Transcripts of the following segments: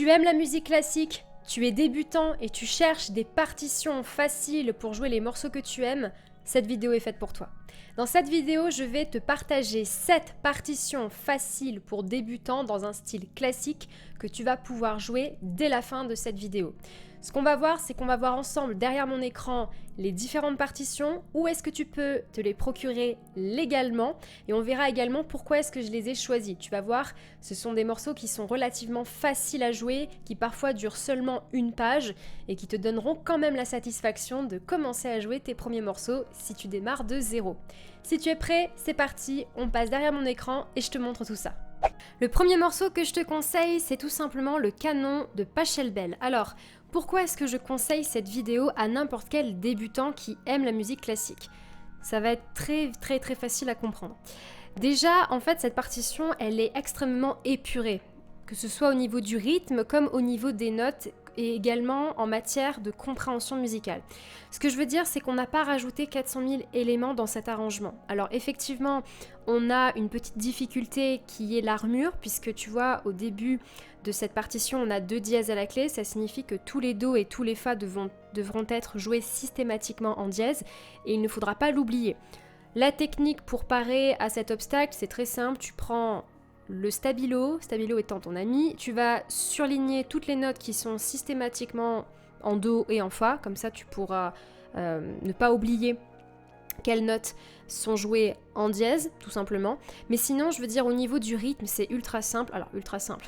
Tu aimes la musique classique, tu es débutant et tu cherches des partitions faciles pour jouer les morceaux que tu aimes, cette vidéo est faite pour toi. Dans cette vidéo, je vais te partager 7 partitions faciles pour débutants dans un style classique que tu vas pouvoir jouer dès la fin de cette vidéo. Ce qu'on va voir, c'est qu'on va voir ensemble derrière mon écran les différentes partitions, où est-ce que tu peux te les procurer légalement, et on verra également pourquoi est-ce que je les ai choisis. Tu vas voir, ce sont des morceaux qui sont relativement faciles à jouer, qui parfois durent seulement une page, et qui te donneront quand même la satisfaction de commencer à jouer tes premiers morceaux si tu démarres de zéro. Si tu es prêt, c'est parti, on passe derrière mon écran et je te montre tout ça. Le premier morceau que je te conseille, c'est tout simplement le Canon de Pachelbel. Alors, pourquoi est-ce que je conseille cette vidéo à n'importe quel débutant qui aime la musique classique? Ça va être très facile à comprendre. Déjà, en fait, cette partition, elle est extrêmement épurée, que ce soit au niveau du rythme comme au niveau des notes et également en matière de compréhension musicale. Ce que je veux dire, c'est qu'on n'a pas rajouté 400 000 éléments dans cet arrangement. Alors effectivement, on a une petite difficulté qui est l'armure, puisque tu vois, au début de cette partition, on a 2 dièses à la clé, ça signifie que tous les do et tous les fa devront être joués systématiquement en dièse, et il ne faudra pas l'oublier. La technique pour parer à cet obstacle, c'est très simple, tu prends le stabilo étant ton ami, tu vas surligner toutes les notes qui sont systématiquement en do et en fa, comme ça tu pourras ne pas oublier quelles notes sont jouées en dièse, tout simplement. Mais sinon, je veux dire, au niveau du rythme, c'est ultra simple. Alors, ultra simple,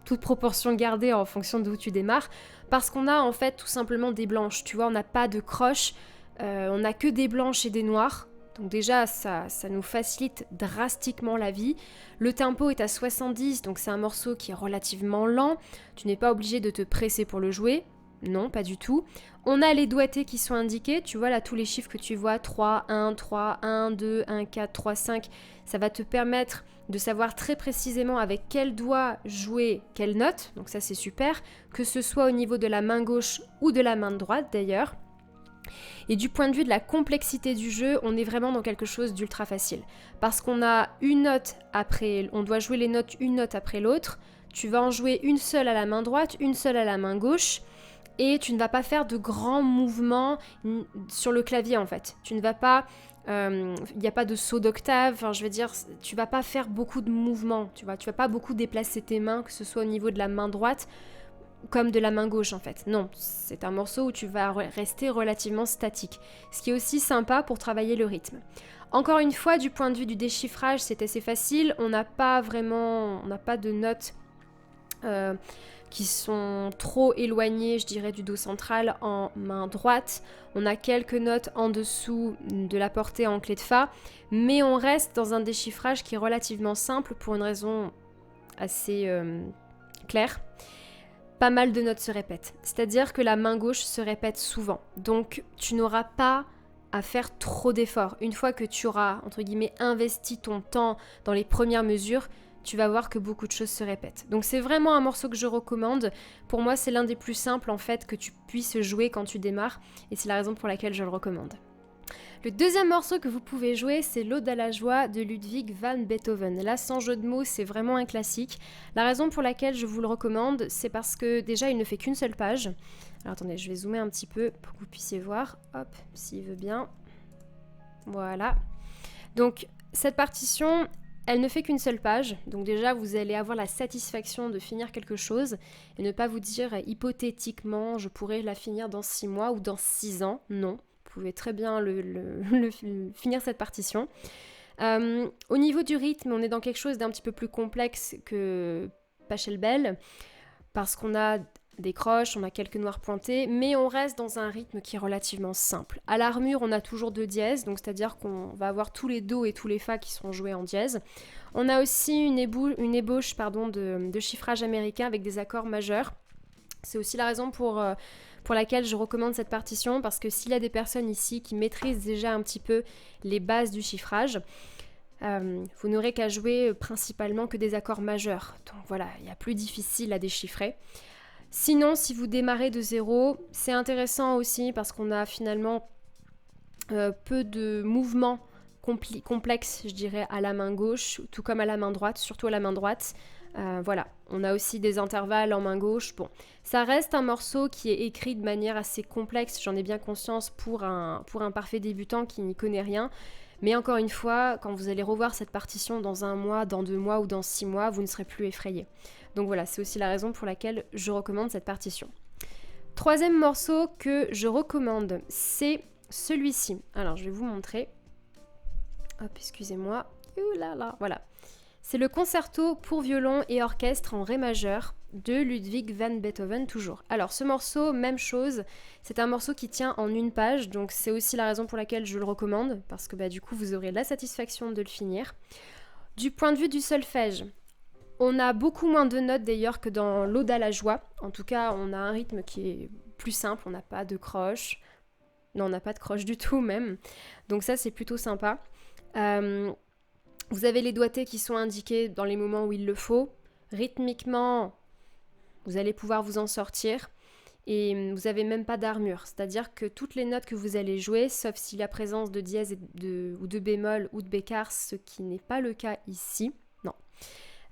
toute proportion gardée en fonction d'où tu démarres, parce qu'on a en fait tout simplement des blanches, tu vois, on n'a pas de croche, on n'a que des blanches et des noires. Donc déjà, ça nous facilite drastiquement la vie. Le tempo est à 70, donc c'est un morceau qui est relativement lent. Tu n'es pas obligé de te presser pour le jouer. Non, pas du tout. On a les doigtés qui sont indiqués. Tu vois là, tous les chiffres que tu vois, 3, 1, 3, 1, 2, 1, 4, 3, 5. Ça va te permettre de savoir très précisément avec quel doigt jouer quelle note. Donc ça, c'est super. Que ce soit au niveau de la main gauche ou de la main droite d'ailleurs. Et du point de vue de la complexité du jeu, on est vraiment dans quelque chose d'ultra facile. Parce qu'on a une note après, on doit jouer les notes une note après l'autre. Tu vas en jouer une seule à la main droite, une seule à la main gauche. Et tu ne vas pas faire de grands mouvements sur le clavier en fait. Tu ne vas pas... Il n'y a pas de saut d'octave, enfin, je veux dire, tu vas pas faire beaucoup de mouvements. Tu vas pas beaucoup déplacer tes mains, que ce soit au niveau de la main droite comme de la main gauche en fait. Non, c'est un morceau où tu vas rester relativement statique. Ce qui est aussi sympa pour travailler le rythme. Encore une fois, du point de vue du déchiffrage, c'est assez facile. On n'a pas de notes qui sont trop éloignées, je dirais, du do central en main droite. On a quelques notes en dessous de la portée en clé de fa, mais on reste dans un déchiffrage qui est relativement simple pour une raison assez claire. Pas mal de notes se répètent. C'est-à-dire que la main gauche se répète souvent. Donc, tu n'auras pas à faire trop d'efforts. Une fois que tu auras, entre guillemets, investi ton temps dans les premières mesures, tu vas voir que beaucoup de choses se répètent. Donc, c'est vraiment un morceau que je recommande. Pour moi, c'est l'un des plus simples, en fait, que tu puisses jouer quand tu démarres. Et c'est la raison pour laquelle je le recommande. Le deuxième morceau que vous pouvez jouer, c'est l'Ode à la joie de Ludwig van Beethoven. Là, sans jeu de mots, c'est vraiment un classique. La raison pour laquelle je vous le recommande, c'est parce que déjà, il ne fait qu'une seule page. Alors attendez, je vais zoomer un petit peu pour que vous puissiez voir. Hop, s'il veut bien. Voilà. Donc, cette partition, elle ne fait qu'une seule page. Donc déjà, vous allez avoir la satisfaction de finir quelque chose et ne pas vous dire hypothétiquement, je pourrais la finir dans 6 mois ou dans 6 ans. Non. Vous pouvez très bien finir cette partition. Au niveau du rythme, on est dans quelque chose d'un petit peu plus complexe que Pachelbel, parce qu'on a des croches, on a quelques noirs pointés, mais on reste dans un rythme qui est relativement simple. À l'armure, on a toujours 2 dièses, donc c'est-à-dire qu'on va avoir tous les do et tous les fa qui seront joués en dièse. On a aussi une ébauche de chiffrage américain avec des accords majeurs. C'est aussi la raison pour laquelle je recommande cette partition, parce que s'il y a des personnes ici qui maîtrisent déjà un petit peu les bases du chiffrage, vous n'aurez qu'à jouer principalement que des accords majeurs. Donc voilà, il y a plus difficile à déchiffrer. Sinon, si vous démarrez de zéro, c'est intéressant aussi parce qu'on a finalement peu de mouvements complexes, je dirais, à la main gauche, tout comme à la main droite, surtout à la main droite. Voilà, on a aussi des intervalles en main gauche. Bon, ça reste un morceau qui est écrit de manière assez complexe, j'en ai bien conscience pour un parfait débutant qui n'y connaît rien. Mais encore une fois, quand vous allez revoir cette partition dans 1 mois, dans 2 mois ou dans 6 mois, vous ne serez plus effrayé. Donc voilà, c'est aussi la raison pour laquelle je recommande cette partition. Troisième morceau que je recommande, c'est celui-ci. Alors, je vais vous montrer. Hop, excusez-moi. Ouh là là, voilà. C'est le concerto pour violon et orchestre en ré majeur de Ludwig van Beethoven toujours. Alors ce morceau, même chose, c'est un morceau qui tient en 1 page, donc c'est aussi la raison pour laquelle je le recommande, parce que du coup vous aurez la satisfaction de le finir. Du point de vue du solfège, on a beaucoup moins de notes d'ailleurs que dans l'Ode à la joie. En tout cas, on a un rythme qui est plus simple, on n'a pas de croche. Non, on n'a pas de croche du tout même. Donc ça, c'est plutôt sympa. Vous avez les doigtés qui sont indiqués dans les moments où il le faut. Rythmiquement, vous allez pouvoir vous en sortir. Et vous n'avez même pas d'armure. C'est-à-dire que toutes les notes que vous allez jouer, sauf si la présence de dièse ou de bémol ou de bécard, ce qui n'est pas le cas ici, non.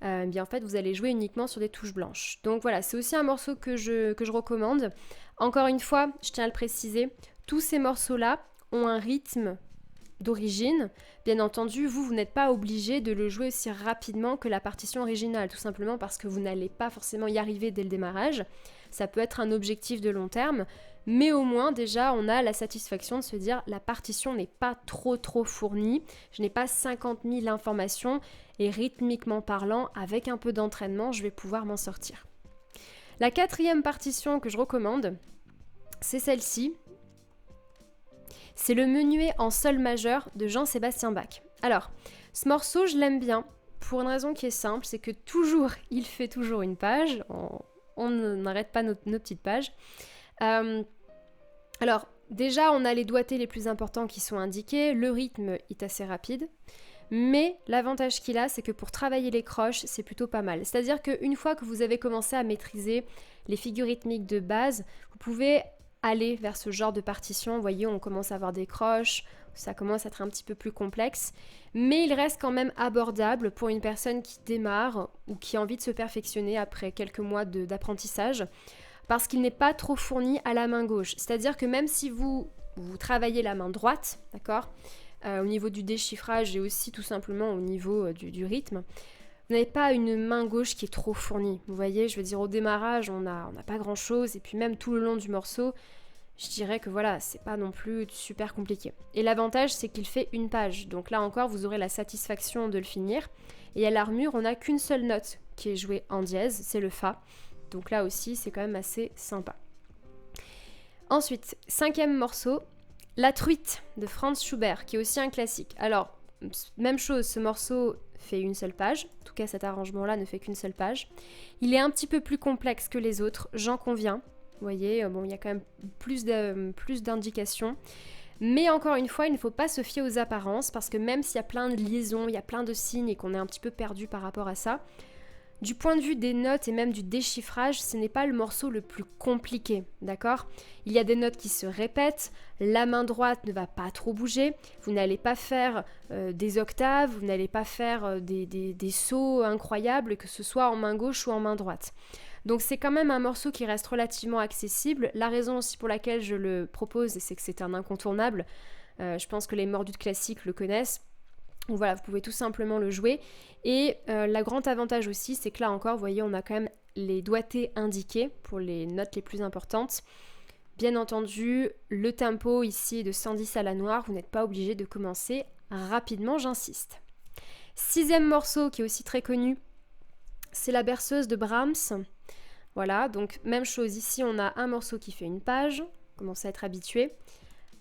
Bien en fait, vous allez jouer uniquement sur des touches blanches. Donc voilà, c'est aussi un morceau que je recommande. Encore une fois, je tiens à le préciser, tous ces morceaux-là ont un rythme d'origine. Bien entendu, vous n'êtes pas obligé de le jouer aussi rapidement que la partition originale, tout simplement parce que vous n'allez pas forcément y arriver dès le démarrage. Ça peut être un objectif de long terme, mais au moins déjà on a la satisfaction de se dire la partition n'est pas trop fournie, je n'ai pas 50 000 informations et rythmiquement parlant, avec un peu d'entraînement, je vais pouvoir m'en sortir. La 4e partition que je recommande, c'est celle-ci. C'est le menuet en sol majeur de Jean-Sébastien Bach. Alors, ce morceau, je l'aime bien pour une raison qui est simple, c'est que toujours, il fait toujours 1 page. On n'arrête pas nos petites pages. Alors, déjà, on a les doigtés les plus importants qui sont indiqués. Le rythme est assez rapide. Mais l'avantage qu'il a, c'est que pour travailler les croches, c'est plutôt pas mal. C'est-à-dire qu'une fois que vous avez commencé à maîtriser les figures rythmiques de base, vous pouvez aller vers ce genre de partition. Vous voyez, on commence à avoir des croches, ça commence à être un petit peu plus complexe. Mais il reste quand même abordable pour une personne qui démarre ou qui a envie de se perfectionner après quelques mois d'apprentissage, parce qu'il n'est pas trop fourni à la main gauche. C'est-à-dire que même si vous travaillez la main droite, d'accord, au niveau du déchiffrage et aussi tout simplement au niveau du rythme, vous n'avez pas une main gauche qui est trop fournie. Vous voyez, je veux dire, au démarrage, on n'a pas grand-chose, et puis même tout le long du morceau, je dirais que voilà, c'est pas non plus super compliqué. Et l'avantage, c'est qu'il fait 1 page, donc là encore, vous aurez la satisfaction de le finir. Et à l'armure, on n'a qu'une seule note qui est jouée en dièse, c'est le Fa. Donc là aussi, c'est quand même assez sympa. Ensuite, 5e morceau, La Truite de Franz Schubert, qui est aussi un classique. Alors, même chose, ce morceau fait 1 seule page. En tout cas, cet arrangement-là ne fait qu'1 seule page. Il est un petit peu plus complexe que les autres, j'en conviens. Vous voyez, bon, il y a quand même plus d'indications. Mais encore une fois, il ne faut pas se fier aux apparences, parce que même s'il y a plein de liaisons, il y a plein de signes et qu'on est un petit peu perdu par rapport à ça, du point de vue des notes et même du déchiffrage, ce n'est pas le morceau le plus compliqué, d'accord ? Il y a des notes qui se répètent, la main droite ne va pas trop bouger, vous n'allez pas faire des octaves, vous n'allez pas faire des sauts incroyables, que ce soit en main gauche ou en main droite. Donc c'est quand même un morceau qui reste relativement accessible. La raison aussi pour laquelle je le propose, c'est que c'est un incontournable. Je pense que les mordus de classique le connaissent. Donc voilà, vous pouvez tout simplement le jouer. Et le grand avantage aussi, c'est que là encore, vous voyez, on a quand même les doigtés indiqués pour les notes les plus importantes. Bien entendu, le tempo ici est de 110 à la noire, vous n'êtes pas obligé de commencer rapidement, j'insiste. 6e morceau qui est aussi très connu, c'est la berceuse de Brahms. Voilà, donc même chose, ici on a un morceau qui fait 1 page, commencez à être habitué.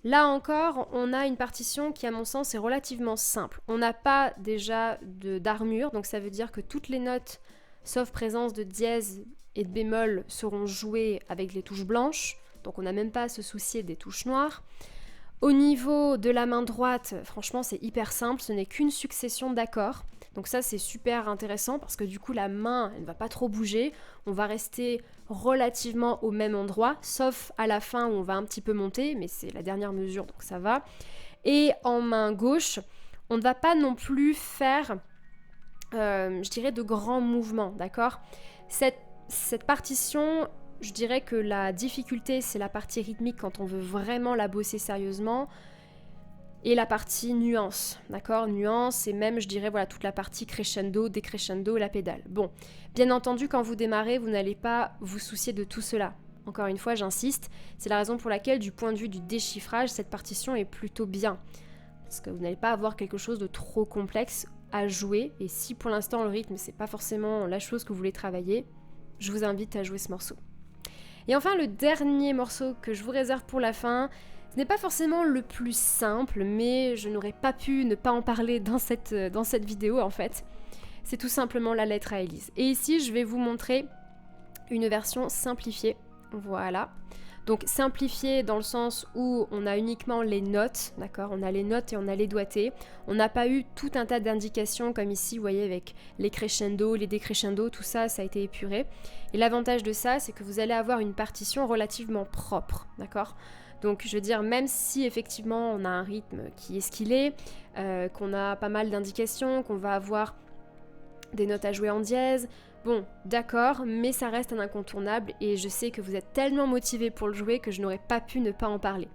Là encore, on a une partition qui, à mon sens, est relativement simple. On n'a pas déjà d'armure, donc ça veut dire que toutes les notes, sauf présence de dièse et de bémol, seront jouées avec les touches blanches, donc on n'a même pas à se soucier des touches noires. Au niveau de la main droite, franchement, c'est hyper simple, ce n'est qu'une succession d'accords. Donc ça, c'est super intéressant parce que du coup, la main, elle ne va pas trop bouger. On va rester relativement au même endroit, sauf à la fin où on va un petit peu monter, mais c'est la dernière mesure, donc ça va. Et en main gauche, on ne va pas non plus faire je dirais, de grands mouvements, d'accord? Cette partition, je dirais que la difficulté, c'est la partie rythmique quand on veut vraiment la bosser sérieusement, et la partie nuance, d'accord? Nuance, et même, je dirais, voilà, toute la partie crescendo, décrescendo, la pédale. Bon, bien entendu, quand vous démarrez, vous n'allez pas vous soucier de tout cela. Encore une fois, j'insiste, c'est la raison pour laquelle, du point de vue du déchiffrage, cette partition est plutôt bien. Parce que vous n'allez pas avoir quelque chose de trop complexe à jouer, et si pour l'instant le rythme, c'est pas forcément la chose que vous voulez travailler, je vous invite à jouer ce morceau. Et enfin, le dernier morceau que je vous réserve pour la fin, ce n'est pas forcément le plus simple, mais je n'aurais pas pu ne pas en parler dans cette vidéo en fait. C'est tout simplement la lettre à Élise. Et ici, je vais vous montrer une version simplifiée. Voilà. Donc simplifiée dans le sens où on a uniquement les notes, d'accord? On a les notes et on a les doigtés. On n'a pas eu tout un tas d'indications comme ici, vous voyez, avec les crescendo, les décrescendo, tout ça, ça a été épuré. Et l'avantage de ça, c'est que vous allez avoir une partition relativement propre, d'accord? Donc je veux dire, même si effectivement on a un rythme qui est ce qu'il est, qu'on a pas mal d'indications, qu'on va avoir des notes à jouer en dièse, bon, d'accord, mais ça reste un incontournable et je sais que vous êtes tellement motivés pour le jouer que je n'aurais pas pu ne pas en parler.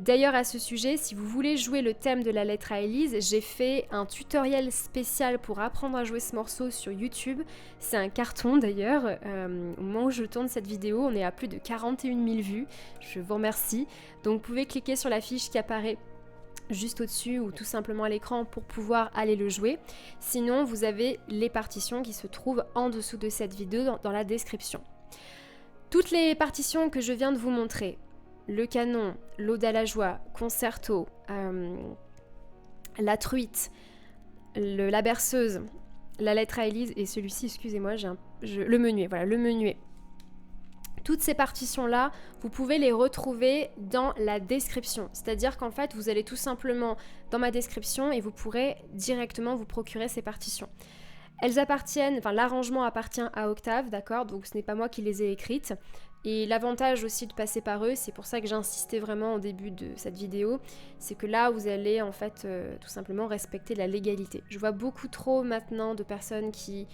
D'ailleurs, à ce sujet, si vous voulez jouer le thème de la lettre à Élise, j'ai fait un tutoriel spécial pour apprendre à jouer ce morceau sur YouTube. C'est un carton d'ailleurs. Au moment où je tourne cette vidéo, on est à plus de 41 000 vues. Je vous remercie. Donc vous pouvez cliquer sur la fiche qui apparaît juste au-dessus ou tout simplement à l'écran pour pouvoir aller le jouer. Sinon, vous avez les partitions qui se trouvent en dessous de cette vidéo dans la description. Toutes les partitions que je viens de vous montrer, le canon, l'Aude à la joie, concerto, la truite, la berceuse, la lettre à Élise et celui-ci, excusez-moi, le menuet, voilà, le menuet. Toutes ces partitions-là, vous pouvez les retrouver dans la description. C'est-à-dire qu'en fait, vous allez tout simplement dans ma description et vous pourrez directement vous procurer ces partitions. Elles appartiennent, enfin l'arrangement appartient à Octave, d'accord? Donc ce n'est pas moi qui les ai écrites. Et l'avantage aussi de passer par eux, c'est pour ça que j'insistais vraiment au début de cette vidéo, c'est que là vous allez en fait tout simplement respecter la légalité. Je vois beaucoup trop maintenant de personnes qui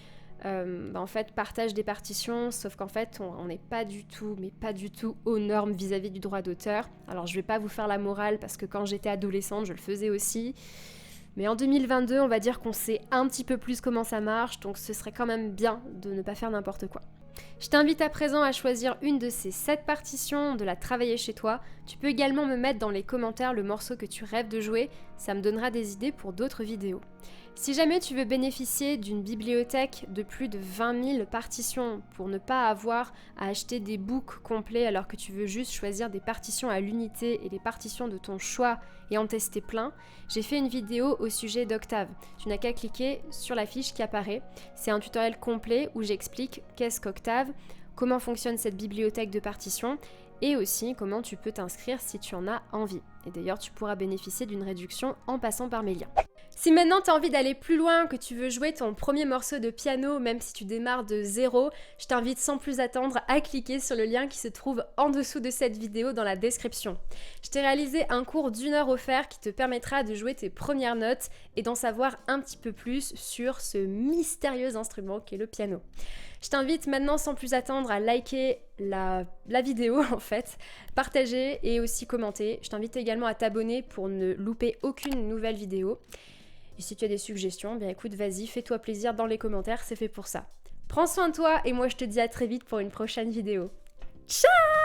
en fait partagent des partitions, sauf qu'en fait on n'est pas du tout, mais pas du tout aux normes vis-à-vis du droit d'auteur. Alors je vais pas vous faire la morale parce que quand j'étais adolescente je le faisais aussi. Mais en 2022, on va dire qu'on sait un petit peu plus comment ça marche, donc ce serait quand même bien de ne pas faire n'importe quoi. Je t'invite à présent à choisir une de ces 7 partitions, de la travailler chez toi. Tu peux également me mettre dans les commentaires le morceau que tu rêves de jouer, ça me donnera des idées pour d'autres vidéos. Si jamais tu veux bénéficier d'une bibliothèque de plus de 20 000 partitions pour ne pas avoir à acheter des books complets alors que tu veux juste choisir des partitions à l'unité et des partitions de ton choix et en tester plein, j'ai fait une vidéo au sujet d'Octave. Tu n'as qu'à cliquer sur la fiche qui apparaît. C'est un tutoriel complet où j'explique qu'est-ce qu'Octave, comment fonctionne cette bibliothèque de partitions et aussi comment tu peux t'inscrire si tu en as envie. Et d'ailleurs, tu pourras bénéficier d'une réduction en passant par mes liens. Si maintenant tu as envie d'aller plus loin, que tu veux jouer ton premier morceau de piano, même si tu démarres de zéro, je t'invite sans plus attendre à cliquer sur le lien qui se trouve en dessous de cette vidéo dans la description. Je t'ai réalisé un cours d'1 heure offert qui te permettra de jouer tes premières notes et d'en savoir un petit peu plus sur ce mystérieux instrument qu'est le piano. Je t'invite maintenant sans plus attendre à liker la vidéo en fait, partager et aussi commenter. Je t'invite également à t'abonner pour ne louper aucune nouvelle vidéo. Et si tu as des suggestions, bien écoute, vas-y, fais-toi plaisir dans les commentaires, c'est fait pour ça. Prends soin de toi et moi je te dis à très vite pour une prochaine vidéo. Ciao!